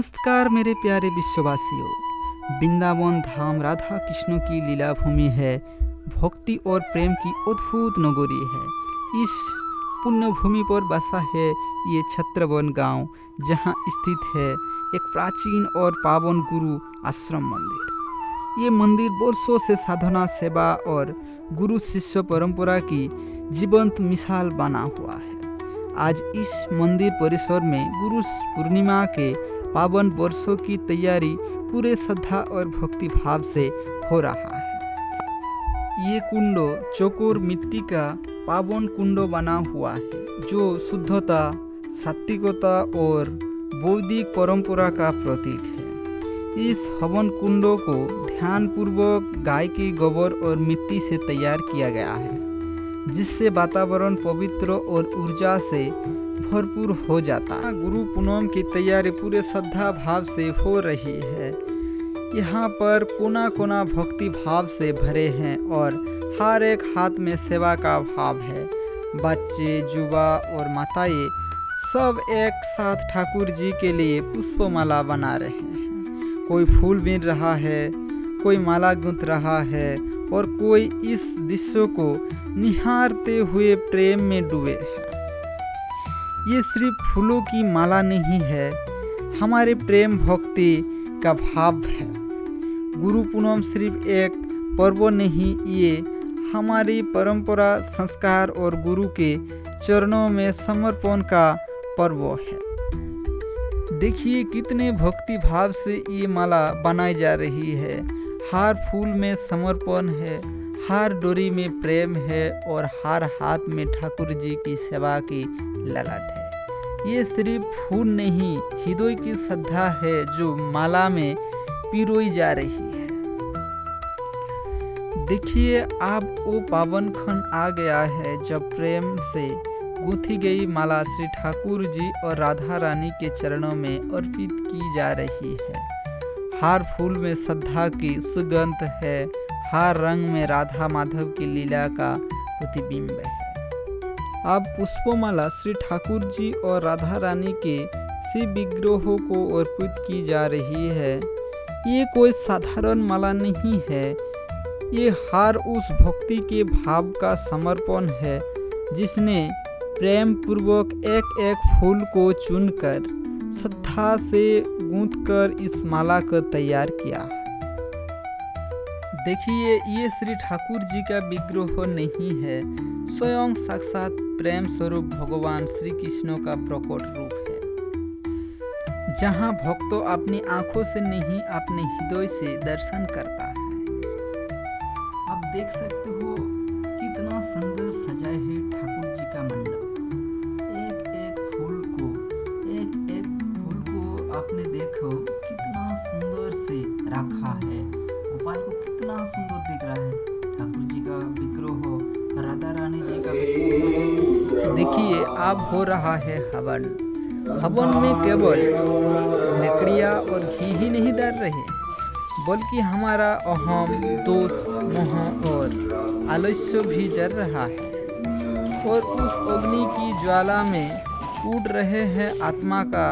नमस्कार मेरे प्यारे विश्ववासियों। वृंदावन धाम राधा कृष्ण की लीला भूमि है, भक्ति और प्रेम की अद्भुत नगरी है। इस पुण्य भूमि पर बसा है ये छत्रवन गांव, जहां स्थित है एक प्राचीन और पावन गुरु आश्रम मंदिर। ये मंदिर वर्षों से साधना, सेवा और गुरु शिष्य परंपरा की जीवंत मिसाल बना हुआ है। आज इस मंदिर परिसर में गुरु पूर्णिमा के पावन वर्षों की तैयारी पूरे श्रद्धा और भक्ति भाव से हो रहा है। ये कुंडो चौकोर मिट्टी का पावन कुंडो बना हुआ है, जो शुद्धता, सात्विकता और बौद्धिक परंपरा का प्रतीक है। इस हवन कुंडों को ध्यानपूर्वक गाय के गोबर और मिट्टी से तैयार किया गया है, जिससे वातावरण पवित्र और ऊर्जा से भरपूर हो जाता है। गुरु पूनम की तैयारी पूरे श्रद्धा भाव से हो रही है। यहाँ पर कोना कोना भक्ति भाव से भरे हैं और हर एक हाथ में सेवा का भाव है। बच्चे, युवा और माताएं सब एक साथ ठाकुर जी के लिए पुष्पमाला बना रहे हैं। कोई फूल बीन रहा है, कोई माला गूंथ रहा है और कोई इस दृश्य को निहारते हुए प्रेम में डूबे है। ये सिर्फ फूलों की माला नहीं है, हमारे प्रेम भक्ति का भाव है। गुरु पूनम सिर्फ एक पर्व नहीं, ये हमारी परंपरा, संस्कार और गुरु के चरणों में समर्पण का पर्व है। देखिए कितने भक्ति भाव से ये माला बनाई जा रही है। हर फूल में समर्पण है, हर डोरी में प्रेम है और हर हाथ में ठाकुर जी की सेवा की ललट है। ये सिर्फ फूल नहीं, हृदय की श्रद्धा है जो माला में पिरोई जा रही है। देखिए अब वो पावन क्षण आ गया है जब प्रेम से गूंथी गई माला श्री ठाकुर जी और राधा रानी के चरणों में अर्पित की जा रही है। हर फूल में श्रद्धा की सुगंध है, हर रंग में राधा माधव की लीला का प्रतिबिंब है। अब पुष्पमाला श्री ठाकुर जी और राधा रानी के शिव विग्रहों को अर्पित की जा रही है। ये कोई साधारण माला नहीं है, ये हर उस भक्ति के भाव का समर्पण है जिसने प्रेम पूर्वक एक एक फूल को चुनकर श्रद्धा से गूंथकर इस माला को तैयार किया। देखिए ये श्री ठाकुर जी का विग्रह नहीं है, स्वयं साक्षात प्रेम स्वरूप भगवान श्री कृष्ण का प्रकट रूप है, जहां भक्तों अपनी आंखों से नहीं अपने हृदय से दर्शन करता है। आप देख सकते हो कितना सुंदर सजाए है ठाकुर जी का मंडप। एक एक फूल को आपने देखो कितना सुंदर से रखा है। गोपाल को कितना सुंदर दिख रहा है, ठाकुर जी का विग्रह हो, राधा रानी जी का विग्रह। देखिए अब हो रहा है हवन। हवन में केवल लकड़ियाँ और घी ही नहीं डाल रहे, बल्कि हमारा अहम, दोष, मोह और आलस्य भी जल रहा है। और उस अग्नि की ज्वाला में उड़ रहे हैं आत्मा का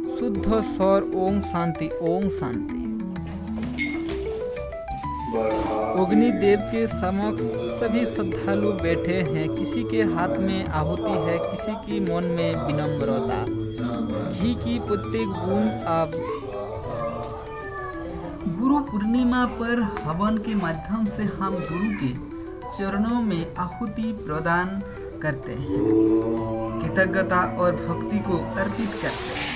शुद्ध स्वर ओम शांति, ओम शांति। अग्निदेव के समक्ष सभी श्रद्धालु बैठे हैं। किसी के हाथ में आहुति है, किसी की मन में विनम्रता। घी की प्रत्येक बूंद अब गुरु पूर्णिमा पर हवन के माध्यम से हम गुरु के चरणों में आहुति प्रदान करते हैं, कृतज्ञता और भक्ति को अर्पित करते हैं।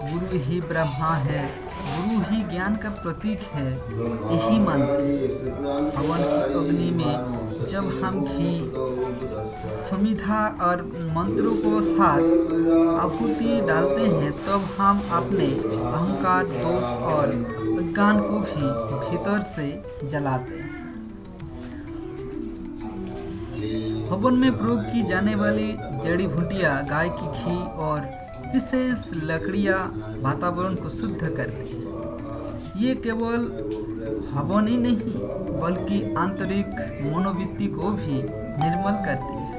गुरु ही ब्रह्मा है, गुरु ही ज्ञान का प्रतीक है, यही मानते हैं। हवन की अग्नि में जब हम घी, समिधा और मंत्रों को साथ आहुति डालते हैं, तब हम अपने अहंकार, दोष और अज्ञान को भी भीतर से जलाते हैं। हवन में प्रयोग की जाने वाली जड़ी बूटियाँ, गाय की घी और विशेष लकड़ियाँ वातावरण को शुद्ध करती हैं। ये केवल हवन ही नहीं, बल्कि आंतरिक मनोवृत्ति को भी निर्मल करती है।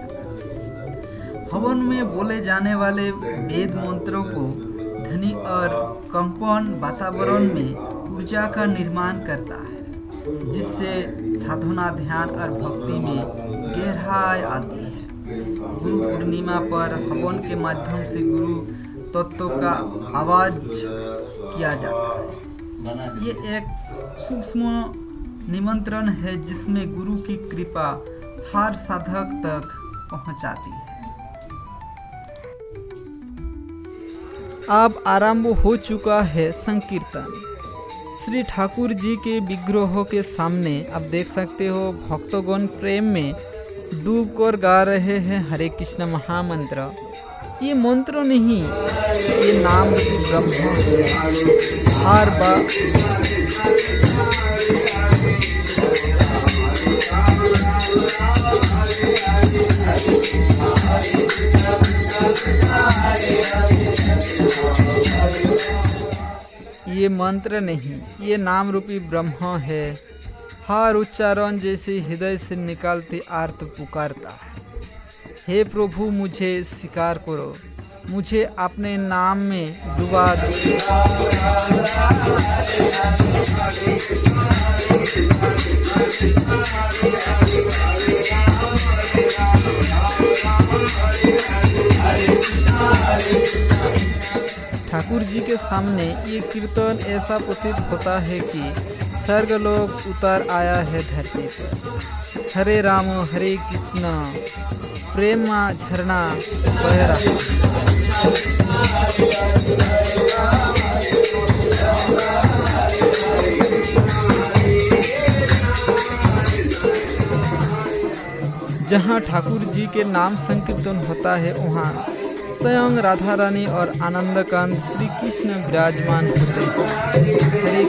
हवन में बोले जाने वाले वेद मंत्रों को धनी और कंपन वातावरण में ऊर्जा का निर्माण करता है, जिससे साधना, ध्यान और भक्ति में गहराई आती है। गुरु पूर्णिमा पर हवन के माध्यम से गुरु तत्व का आवाज किया जाता है। ये एक सूक्ष्म निमंत्रण है जिसमें गुरु की कृपा हर साधक तक पहुंचाती है। अब आरंभ हो चुका है संकीर्तन। श्री ठाकुर जी के विग्रहों के सामने आप देख सकते हो भक्तगण प्रेम में डूब कर गा रहे हैं हरे कृष्ण महामंत्र। ये मंत्र नहीं, ये नाम ब्रह्म हर बार ये मंत्र नहीं, ये नाम रूपी ब्रह्म है। हर उच्चारण जैसे हृदय से निकलती आर्त पुकारता है, हे प्रभु मुझे स्वीकार करो, मुझे अपने नाम में डुबा दो। ठाकुर जी के सामने ये कीर्तन ऐसा प्रतीत होता है कि स्वर्गलोक उतर आया है धरती पर। हरे राम हरे कृष्ण प्रेम झरना बह रहा। जहाँ ठाकुर जी के नाम संकीर्तन होता है वहाँ स्वयं राधा रानी और आनंद कांत श्री कृष्ण विराजमान होते हैं। हरे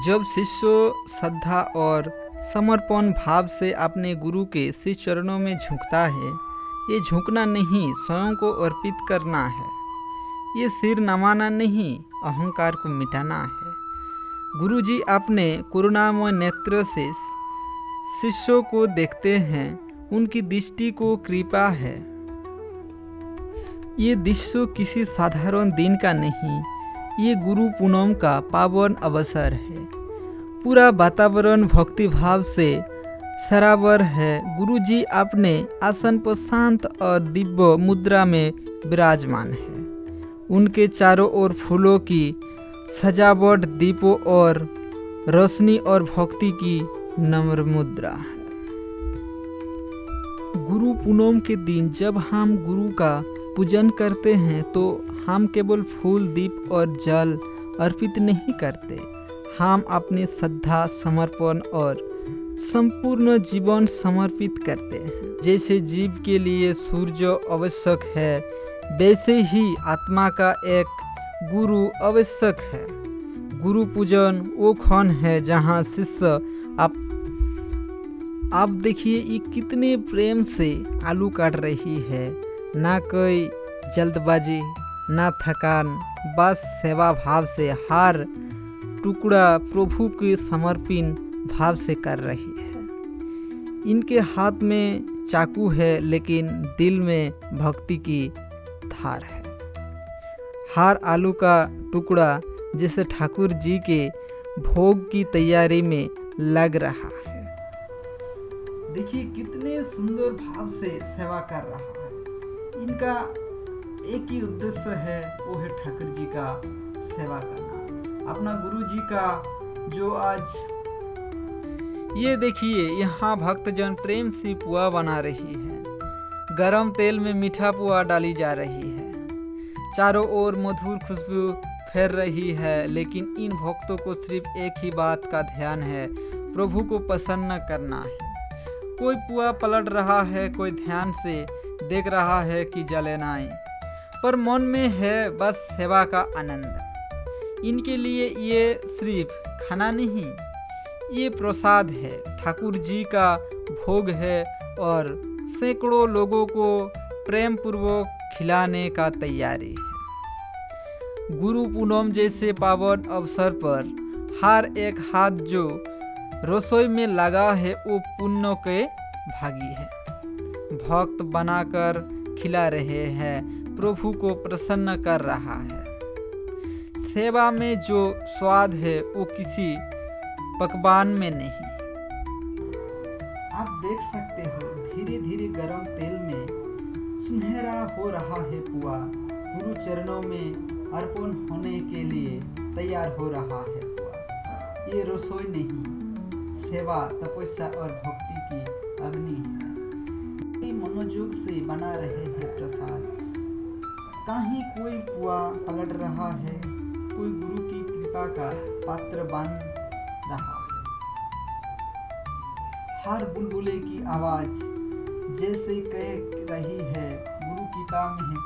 जब शिष्य श्रद्धा और समर्पण भाव से अपने गुरु के श्री चरणों में झुकता है, ये झुकना नहीं स्वयं को अर्पित करना है, ये सिर नमाना नहीं अहंकार को मिटाना है। गुरु जी अपने करुणामय नेत्र से शिष्यों को देखते हैं, उनकी दृष्टि को कृपा है। ये दृश्य किसी साधारण दिन का नहीं, ये गुरु पूनम का पावन अवसर है। पूरा वातावरण भक्ति भाव से सरावर है। गुरुजी अपने आसन पर शांत और दिव्य मुद्रा में विराजमान है। उनके चारों ओर फूलों की सजावट, दीपों और रोशनी और भक्ति की नम्र मुद्रा है। गुरु पूनम के दिन जब हम गुरु का पूजन करते हैं तो हम केवल फूल, दीप और जल अर्पित नहीं करते, हम अपनी श्रद्धा, समर्पण और संपूर्ण जीवन समर्पित करते हैं। जैसे जीव के लिए सूर्य आवश्यक है, वैसे ही आत्मा का एक गुरु आवश्यक है। गुरु पूजन वो क्षण है जहाँ शिष्य आप देखिए ये कितने प्रेम से आलू काट रही है, ना कोई जल्दबाजी ना थकान, बस सेवा भाव से हर टुकड़ा प्रभु के समर्पण भाव से कर रही है। इनके हाथ में चाकू है लेकिन दिल में भक्ति की धार है। हर आलू का टुकड़ा जैसे ठाकुर जी के भोग की तैयारी में लग रहा है। देखिए कितने सुंदर भाव से सेवा कर रहा है। इनका एक ही उद्देश्य है, वो है ठाकुर जी का सेवा करना, अपना गुरु जी का जो आज ये देखिए यहाँ भक्तजन प्रेम से पुआ बना रही है। गरम तेल में मीठा पुआ डाली जा रही है, चारों ओर मधुर खुशबू फैल रही है। लेकिन इन भक्तों को सिर्फ एक ही बात का ध्यान है, प्रभु को प्रसन्न करना है। कोई पुआ पलट रहा है, कोई ध्यान से देख रहा है कि जले ना आए, पर मन में है बस सेवा का आनंद। इनके लिए ये सिर्फ खाना नहीं, ये प्रसाद है, ठाकुर जी का भोग है और सैकड़ों लोगों को प्रेम पूर्वक खिलाने का तैयारी है। गुरु पूनम जैसे पावन अवसर पर हर एक हाथ जो रसोई में लगा है वो पुण्य के भागी है। भक्त बनाकर खिला रहे हैं, प्रभु को प्रसन्न कर रहा है। सेवा में जो स्वाद है वो किसी पकवान में नहीं। आप देख सकते हो धीरे धीरे गर्म तेल में सुनहरा हो रहा है पुआ। गुरु चरणों में अर्पण होने के लिए तैयार हो रहा है पुआ। ये रसोई नहीं, सेवा, तपस्या और भक्ति की अग्नि है। ये मनोयोग से बना रहे हैं प्रसाद। कहीं कोई पुआ पलट रहा है, कोई गुरु की कृपा का पात्र बन रहा है। हर बुलबुले की आवाज जैसे कह रही है, गुरु कृपा में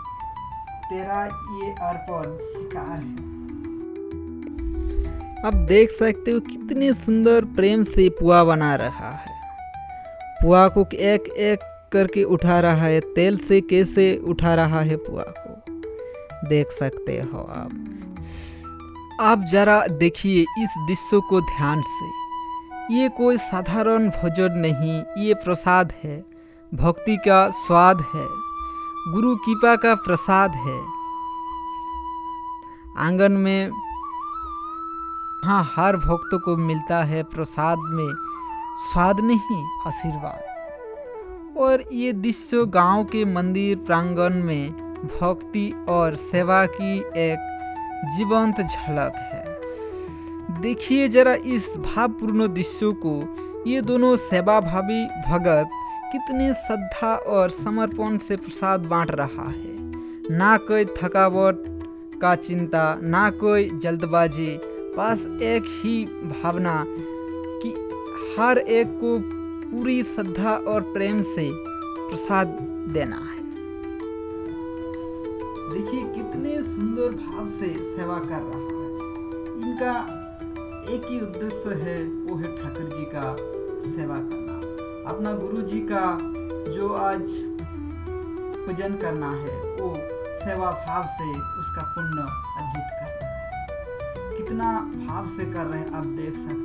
तेरा ये अर्पण स्वीकार है। आप देख सकते हो कितने सुंदर प्रेम से पुआ बना रहा है। पुआ को एक एक करके उठा रहा है, तेल से कैसे उठा रहा है पुआ को देख सकते हो आप जरा देखिए इस दृश्य को ध्यान से। ये कोई साधारण भोजन नहीं, ये प्रसाद है, भक्ति का स्वाद है, गुरु कृपा का प्रसाद है। आंगन में हाँ हर भक्त को मिलता है प्रसाद में स्वाद नहीं, आशीर्वाद। और ये दृश्य गांव के मंदिर प्रांगण में भक्ति और सेवा की एक जीवंत झलक है। देखिए जरा इस भावपूर्ण दृश्य को। ये दोनों सेवा भावी भगत कितने श्रद्धा और समर्पण से प्रसाद बांट रहा है। ना कोई थकावट का चिंता, ना कोई जल्दबाजी, बस एक ही भावना कि हर एक को पूरी श्रद्धा और प्रेम से प्रसाद देना है। देखिए कितने सुंदर भाव से सेवा कर रहा है। इनका एक ही उद्देश्य है, वो है ठाकुर जी का सेवा करना। अपना गुरु जी का जो आज पूजन करना है वो सेवा भाव से उसका पुण्य अर्जित करना है। कितना भाव से कर रहे हैं आप देख सकते हो।